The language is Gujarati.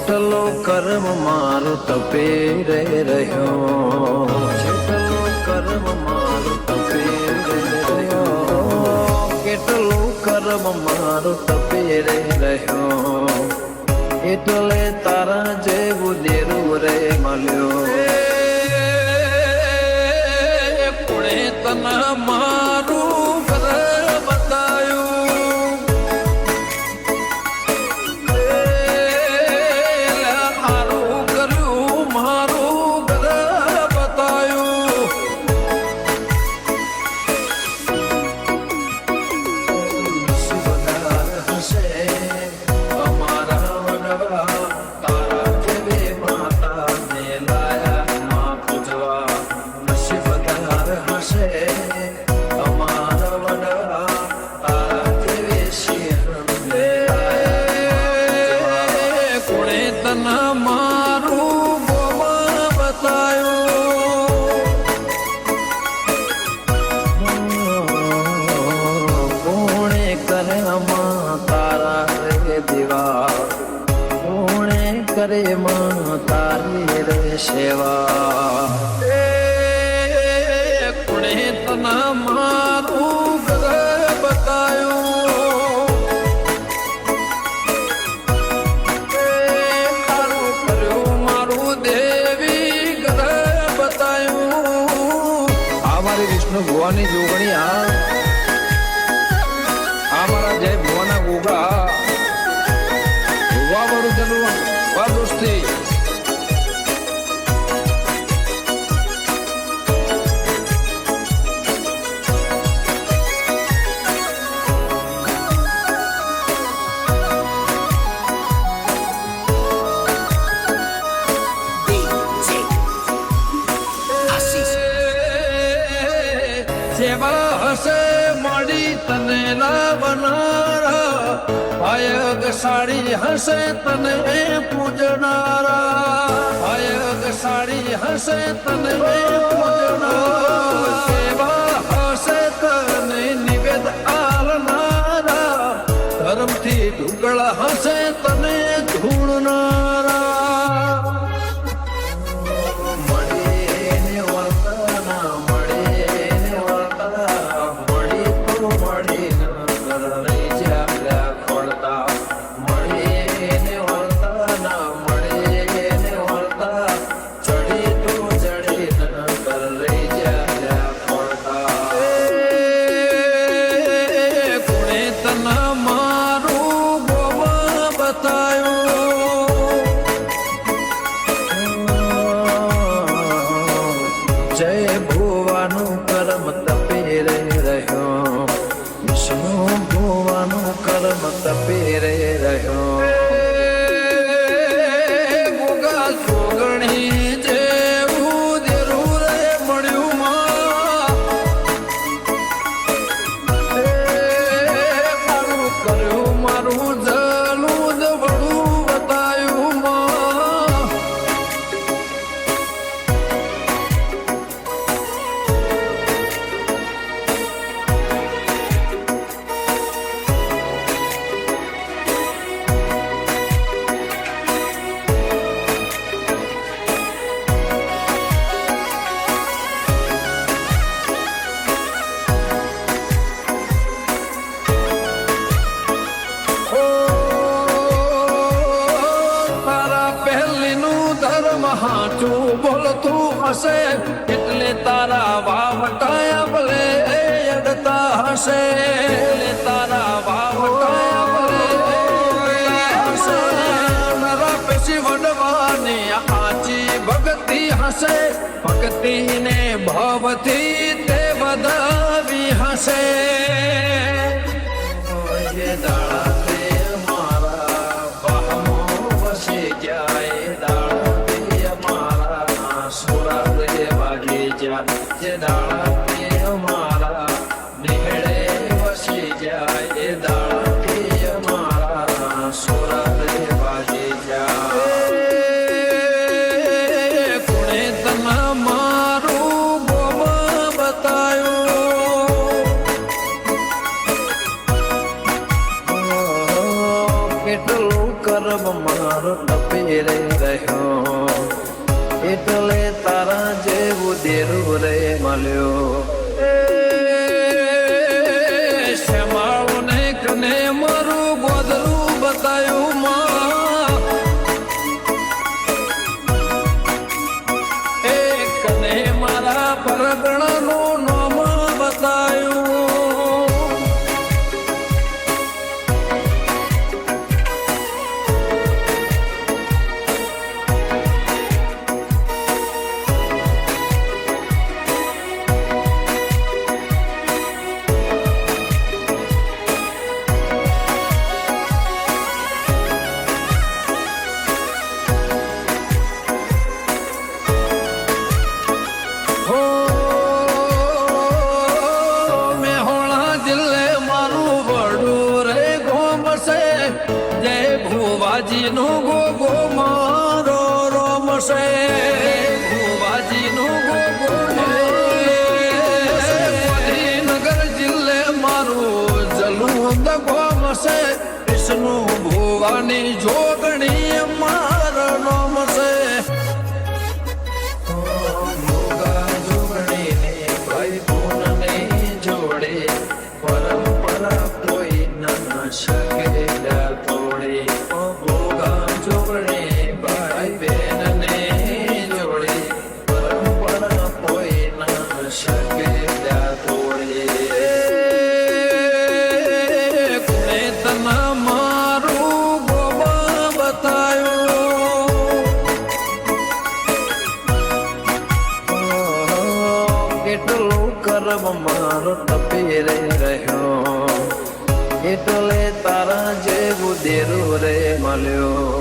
જેટલો કર્મ મારો તપે રે રહ્યો, જેટલો કર્મ મારો તપે રે રહ્યો, કેટલો કર્મ મારો તપે રે રહ્યો, એટલે તારા જેવું દેરું રે મળ્યો. કોણે તના મારું ઘર બતાયું, હારું કર્યું મારું ઘર બતાયું. નસીબદાર હશે અમારા વડવા, તારા જેવે માતાને લાયા માં પૂજવા. નસીબદાર હશે અમારા વડવા, તારા જેવે સિંહણને લાયા. કોણે તના મારું ગોમાં બતાયું, કોણે કરે માં તારા રે દીવા, કોણે કરે માં તારી રે સેવા. કોણે તના મારું ઘર બતાયું, તારું કર્યું મારું દેવી ઘર બતાયું. આ મારી વિષ્ણુ ભુવાની જોગણી, આ મારા જય ભુવાના ગોગા વાહ વાળું ચલું વાહ દોસ્તી. સેવા હશે મળી તને લાવનારા, ભાયગ સાડી હશે તને પૂજનારા, ભાયગ સાડી હશે તને પૂજનારા. સેવા હશે તને નિવેદ આલનારા, ધર્મથી ઢુકળા હશે તને ધૂળનારા. જય ભુવાનું કર્મ તપે રે રહ્યો, વિષ્ણુ ભુવાનું કર્મ તપે રે રહ્યો. ગોગા જોગણી જેવું દેરું રે મળ્યું માં, મારું કર્યું મારું જલું દવડું બતાયું માં. હાચું બોલતું હશે એટલે તારા વાવટાયા ભલે અડતા હશે, એટલે તારા વાવટાયા ભલે હશે. નરા પેશી વડવાની આચી ભક્તિ હશે, ભક્તિને ભાવથી તે વધાવી હશે. દાડા તે મારા વાહમો વસી જાય, દાડા જે દાડા તે અમારા નિહળે વસી જાય, એ દાડા તે અમારા સોરા રે વાગી જાય. કોણે તના મારું ગોમાં બતાયું, કેટલું કર્મ મારો ટપી રે રહ્યો એટલે તારા જેવું દેરું રે મળ્યો શ્યામાળું ને કને મારું ગોદરું બતાયું માં એ કને મારા પરગણાનું નામ બતાયું ભુવાજી નું ગોગો મારો રોમશે ભુવાજી નું ગોગો નગર જિલ્લે મારું જલું ગોમશે વિષ્ણુ ભુવાની જોગણી મારો નોમશે જોગણી ભાઈ પૂનને જોડે પરંપરા કોઈ ના શકે મારો ટપી રે રહ્યો એટલે તારા જેવું દેરું રે મળ્યો